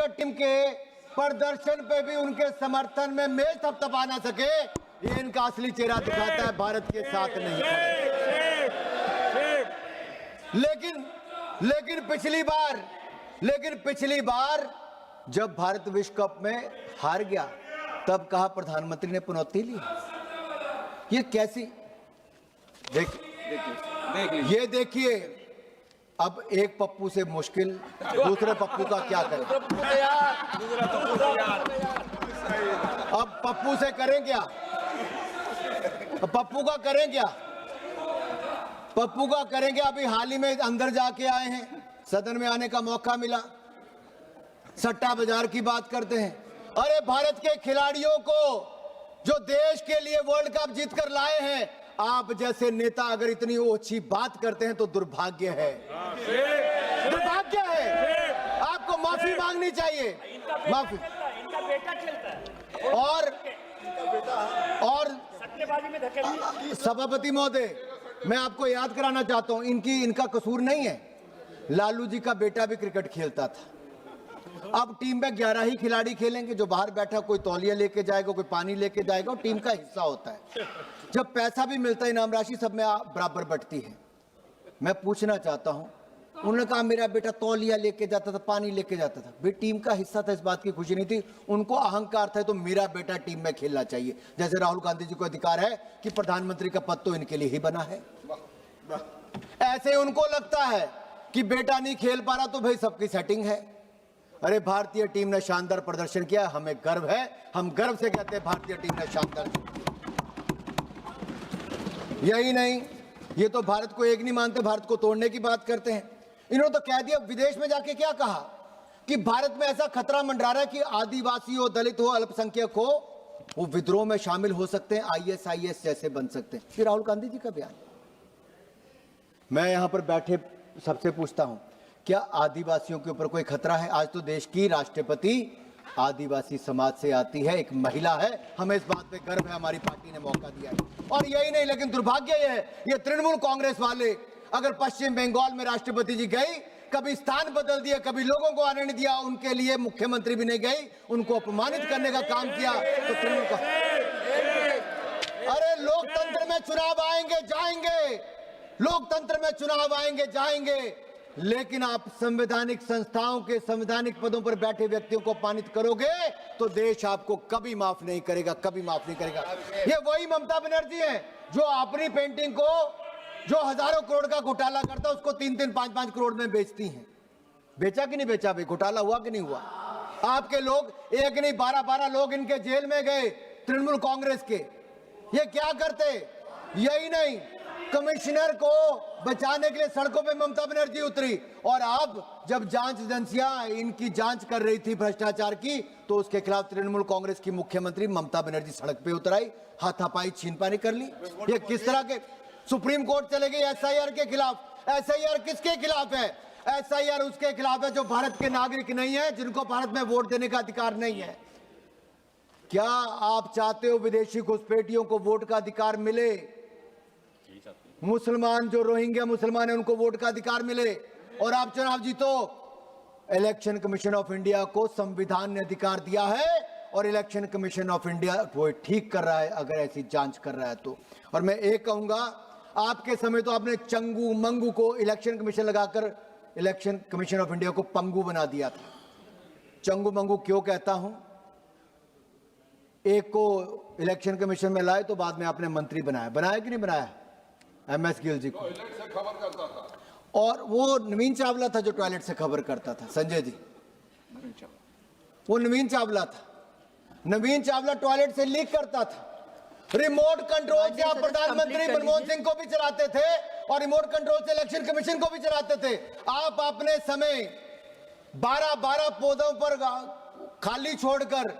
Cricket team के प्रदर्शन पे भी उनके समर्थन में मेज थपथपा ना सके, ये इनका असली चेहरा दिखाता है, भारत के साथ नहीं। लेकिन पिछली बार जब भारत विश्व कप में हार गया तब कहा प्रधानमंत्री ने पनौती ली। ये कैसी ये देखिए, अब एक पप्पू से मुश्किल, दूसरे पप्पू का क्या करें? अब पप्पू से करें क्या? पप्पू का करें क्या? पप्पू का करेंगे। अभी हाल ही में अंदर जाके आए हैं, सदन में आने का मौका मिला, सट्टा बाजार की बात करते हैं। अरे भारत के खिलाड़ियों को जो देश के लिए वर्ल्ड कप जीत कर लाए हैं, आप जैसे नेता अगर इतनी ओछी बात करते हैं तो दुर्भाग्य है, दुर्भाग्य है। आपको माफी मांगनी चाहिए, माफी। इनका बेटा खेलता है और सभापति महोदय, मैं आपको याद कराना चाहता हूं, इनका कसूर नहीं है। लालू जी का बेटा भी क्रिकेट खेलता था। अब टीम में 11 ही खिलाड़ी खेलेंगे, जो बाहर बैठा कोई तौलिया लेके जाएगा, कोई पानी लेके जाएगा, टीम का हिस्सा होता है। जब पैसा भी मिलता है, इनाम राशि सब में बराबर बंटती है। मैं पूछना चाहता हूं, उन्होंने कहा मेरा बेटा तौलिया लेके जाता था, पानी लेके जाता था, भाई टीम का हिस्सा था, इस बात की खुशी नहीं थी। उनको अहंकार था तो मेरा बेटा टीम में खेलना चाहिए। जैसे राहुल गांधी जी को अधिकार है कि प्रधानमंत्री का पद तो इनके लिए ही बना है, ऐसे उनको लगता है कि बेटा नहीं खेल पा रहा तो भाई सबकी सेटिंग है। अरे भारतीय टीम ने शानदार प्रदर्शन किया, हमें गर्व है, हम गर्व से कहते हैं भारतीय टीम ने शानदार। यही नहीं, ये तो भारत को एक नहीं मानते, भारत को तोड़ने की बात करते हैं। इन्होंने तो कह दिया, विदेश में जाके क्या कहा कि भारत में ऐसा खतरा मंडरा रहा है कि आदिवासी हो, दलित हो, अल्पसंख्यक हो, वो विद्रोह में शामिल हो सकते हैं, ISIS जैसे बन सकते हैं। ये राहुल गांधी जी का बयान। मैं यहां पर बैठे सबसे पूछता हूं, क्या आदिवासियों के ऊपर कोई खतरा है? आज तो देश की राष्ट्रपति आदिवासी समाज से आती है, एक महिला है, हमें इस बात पे गर्व है, हमारी पार्टी ने मौका दिया है। और यही नहीं, लेकिन दुर्भाग्य यह है, ये तृणमूल कांग्रेस वाले अगर पश्चिम बंगाल में राष्ट्रपति जी गई, कभी स्थान बदल दिया, कभी लोगों को आने नहीं दिया, उनके लिए मुख्यमंत्री भी नहीं गई, उनको अपमानित करने का काम किया, तो तृणमूल का। अरे लोकतंत्र में चुनाव आएंगे जाएंगे, लोकतंत्र में चुनाव आएंगे जाएंगे, लेकिन आप संवैधानिक संस्थाओं के संवैधानिक पदों पर बैठे व्यक्तियों को अपमानित करोगे तो देश आपको कभी माफ नहीं करेगा, कभी माफ नहीं करेगा। ये वही ममता बनर्जी है जो अपनी पेंटिंग को, जो हजारों करोड़ का घोटाला करता है, उसको 3-3, 5-5 करोड़ में बेचती हैं। बेचा कि नहीं बेचा भाई? घोटाला हुआ कि नहीं हुआ? आपके लोग एक नहीं 12-12 लोग इनके जेल में गए, तृणमूल कांग्रेस के। ये क्या करते? यही नहीं, कमिश्नर को बचाने के लिए सड़कों पे ममता बनर्जी उतरी, और अब जब जांच एजेंसियां इनकी जांच कर रही थी भ्रष्टाचार की, तो उसके खिलाफ तृणमूल कांग्रेस की मुख्यमंत्री ममता बनर्जी सड़क पे उतर आई, हाथापाई छीनपानी कर ली। ये किस तरह के? सुप्रीम कोर्ट चले गए SIR के खिलाफ। SIR किसके खिलाफ है? SIR उसके खिलाफ है जो भारत के नागरिक नहीं है, जिनको भारत में वोट देने का अधिकार नहीं है। क्या आप चाहते हो विदेशी घुसपैठियों को वोट का अधिकार मिले? मुसलमान जो रोहिंग्या मुसलमान है उनको वोट का अधिकार मिले और आप चुनाव जीतो? इलेक्शन कमीशन ऑफ इंडिया को संविधान ने अधिकार दिया है और इलेक्शन कमीशन ऑफ इंडिया वो ठीक कर रहा है अगर ऐसी जांच कर रहा है तो। और मैं एक कहूंगा, आपके समय तो आपने चंगू मंगू को इलेक्शन कमीशन लगाकर इलेक्शन कमीशन ऑफ इंडिया को पंगू बना दिया था। चंगू मंगू क्यों कहता हूं? एक को इलेक्शन कमीशन में लाए तो बाद में आपने मंत्री बनाया कि नहीं बनाया? MS गिल जी को खबर करता था। और वो नवीन चावला था जो टॉयलेट से खबर करता था, संजय जी, वो नवीन चावला था। नवीन चावला टॉयलेट से लीक करता था। रिमोट कंट्रोल से आप प्रधानमंत्री मनमोहन सिंह को भी चलाते थे और रिमोट कंट्रोल से इलेक्शन कमीशन को भी चलाते थे। आप अपने समय 12-12 पदों पर खाली छोड़कर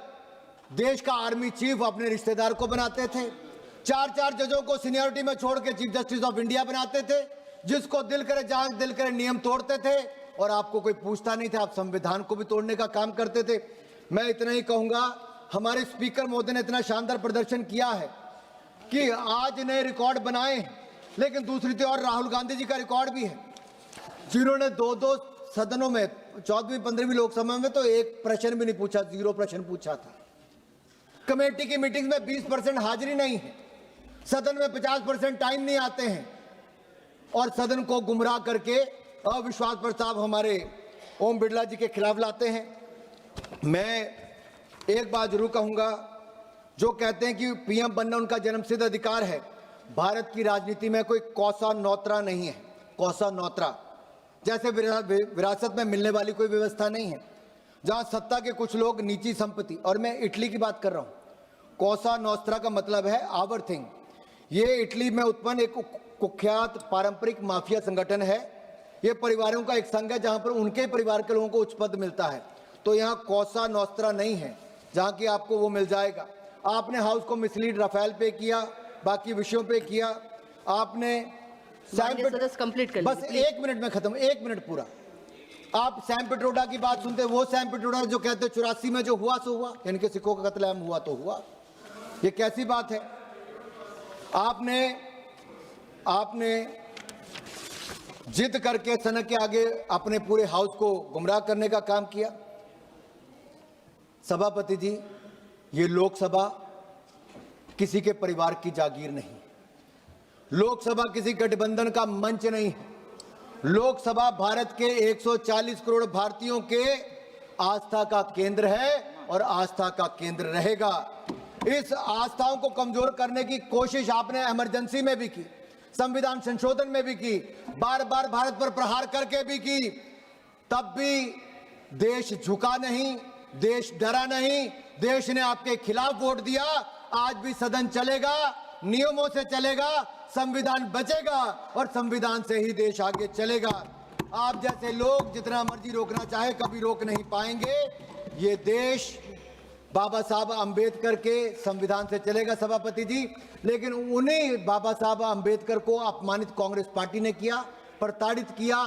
देश का आर्मी चीफ अपने रिश्तेदार को बनाते थे। 4-4 जजों को सीनियरिटी में छोड़ के चीफ जस्टिस ऑफ इंडिया बनाते थे। जिसको दिल करे जांच, दिल करे नियम तोड़ते थे और आपको कोई पूछता नहीं था। आप संविधान को भी तोड़ने का काम करते थे। मैं इतना ही कहूंगा, हमारे स्पीकर महोदय ने इतना शानदार प्रदर्शन किया है कि आज नए रिकॉर्ड बनाए, लेकिन दूसरी तरफ और राहुल गांधी जी का रिकॉर्ड भी है जिन्होंने 2-2 सदनों में 14वीं 15वीं लोकसभा में तो एक प्रश्न भी नहीं पूछा, 0 प्रश्न पूछा था। कमेटी की मीटिंग में 20% हाजिरी नहीं है, सदन में 50% टाइम नहीं आते हैं, और सदन को गुमराह करके अविश्वास प्रस्ताव हमारे ओम बिरला जी के खिलाफ लाते हैं। मैं एक बात जरूर कहूंगा, जो कहते हैं कि पीएम बनना उनका जन्मसिद्ध अधिकार है, भारत की राजनीति में कोई कौसा नौतरा नहीं है। कौसा नौतरा जैसे विरासत में मिलने वाली कोई व्यवस्था नहीं है, जहां सत्ता के कुछ लोग निजी संपत्ति, और मैं इटली की बात कर रहा हूं। कौसा नौस्त्रा का मतलब है आवर थिंग। ये इटली में उत्पन्न एक कुख्यात पारंपरिक माफिया संगठन है। ये परिवारों का एक संघ है जहां पर उनके परिवार के लोगों को उच्च पद मिलता है। तो यहाँ कौसा नौस्त्रा नहीं है जहां की आपको वो मिल जाएगा। आपने हाउस को मिसलीड राफेल पे किया, बाकी विषयों पे किया। आपने कंप्लीट कर बस 1 मिनट में खत्म, 1 मिनट पूरा। आप सैम पिट्रोडा की बात सुनते, वो सैम पिट्रोडा जो कहते 84 में जो हुआ सो हुआ, यानी कि सिखों का कत्लेआम हुआ तो हुआ। ये कैसी बात है? आपने जिद करके सनक के आगे अपने पूरे हाउस को गुमराह करने का काम किया। सभापति जी, ये लोकसभा किसी के परिवार की जागीर नहीं, लोकसभा किसी गठबंधन का मंच नहीं है। लोकसभा भारत के 140 करोड़ भारतीयों के आस्था का केंद्र है और आस्था का केंद्र रहेगा। इस आस्थाओं को कमजोर करने की कोशिश आपने इमरजेंसी में भी की, संविधान संशोधन में भी की, बार बार भारत पर प्रहार करके भी की, तब भी देश झुका नहीं, देश डरा नहीं, देश ने आपके खिलाफ वोट दिया। आज भी सदन चलेगा, नियमों से चलेगा, संविधान बचेगा और संविधान से ही देश आगे चलेगा। आप जैसे लोग जितना मर्जी रोकना चाहे कभी रोक नहीं पाएंगे। ये देश बाबा साहब अंबेडकर के संविधान से चलेगा सभापति जी, लेकिन उन्हीं बाबा साहब अंबेडकर को अपमानित कांग्रेस पार्टी ने किया, प्रताड़ित किया,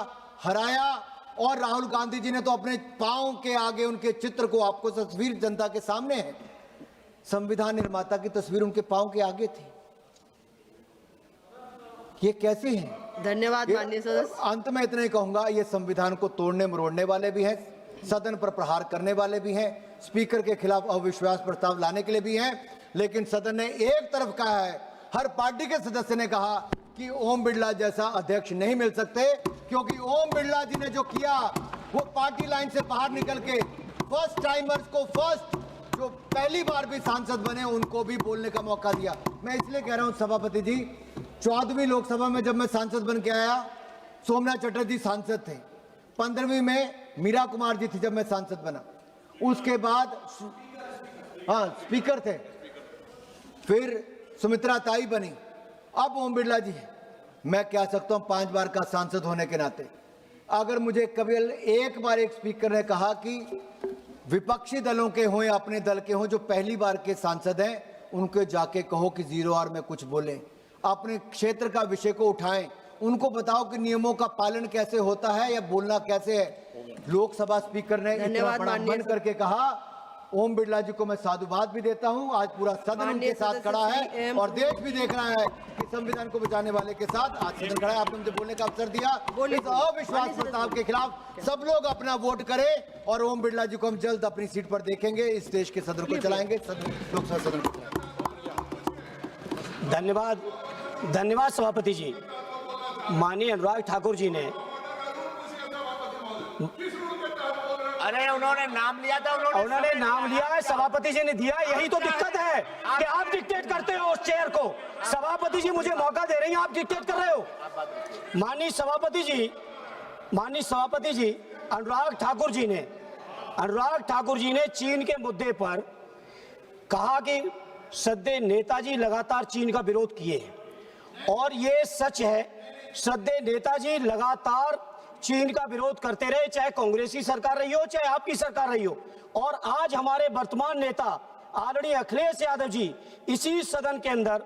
हराया। और राहुल गांधी जी ने तो अपने पांव के आगे उनके चित्र को, आपको तस्वीर जनता के सामने है, संविधान निर्माता की तस्वीर उनके पांव के आगे थी। ये कैसे है? धन्यवाद माननीय सदस्य। अंत में इतना ही कहूंगा, ये संविधान को तोड़ने मरोड़ने वाले भी हैं, सदन पर प्रहार करने वाले भी हैं, स्पीकर के खिलाफ अविश्वास प्रस्ताव लाने के लिए भी हैं। लेकिन सदन ने एक तरफ कहा है, हर पार्टी के सदस्य ने कहा कि ओम बिरला जैसा अध्यक्ष नहीं मिल सकते, क्योंकि ओम बिरला जी ने जो किया वो पार्टी लाइन से बाहर निकल के फर्स्ट टाइमर्स को, जो पहली बार भी सांसद बने उनको भी बोलने का मौका दिया। मैं इसलिए कह रहा हूं सभापति जी, 14वीं लोकसभा में जब मैं सांसद बन के आया, सोमनाथ चटर्जी सांसद थे। 15वीं में मीरा कुमार जी थी जब मैं सांसद बना। उसके बाद स्पीकर थे, फिर सुमित्रा ताई बनी, अब ओम बिरला जी है। मैं कह सकता हूं 5 बार का सांसद होने के नाते, अगर मुझे कभी एक बार एक स्पीकर ने कहा कि विपक्षी दलों के हों या अपने दल के हों जो पहली बार के सांसद हैं, उनको जाके कहो कि 0 आवर में कुछ बोलें, अपने क्षेत्र का विषय को उठाएं, उनको बताओ कि नियमों का पालन कैसे होता है या बोलना कैसे है। लोकसभा स्पीकर ने इतना बड़ा मन करके कहा। ओम बिरला जी को मैं साधुवाद भी देता हूं। आज पूरा सदन उनके साथ खड़ा है और देश भी देख रहा है कि संविधान को बचाने वाले के साथ आज सदन खड़ा है। आपने मुझे बोलने का अवसर दिया। इस अविश्वास प्रस्ताव के खिलाफ सब लोग अपना वोट करें और ओम बिरला जी को हम जल्द अपनी सीट पर देखेंगे। इस देश के सदन को चलाएंगे, लोकसभा सदन को चलाएंगे। धन्यवाद सभापति जी। माननीय अनुराग ठाकुर जी ने, अरे उन्होंने नाम लिया था, उन्होंने नाम लिया है, सभापति जी ने दिया। यही तो दिक्कत है कि आप डिक्टेट करते हो उस चेयर को। सभापति जी मुझे मौका दे रही हैं, आप डिक्टेट कर रहे हो। माननीय सभापति जी, अनुराग ठाकुर जी ने चीन के मुद्दे पर कहा कि श्रद्धेय नेताजी लगातार चीन का विरोध किए हैं, और ये सच है। श्रद्धेय नेताजी लगातार चीन का विरोध करते रहे, चाहे कांग्रेसी सरकार रही हो, चाहे आपकी सरकार रही हो। और आज हमारे वर्तमान नेता आदरणीय अखिलेश यादव जी इसी सदन के अंदर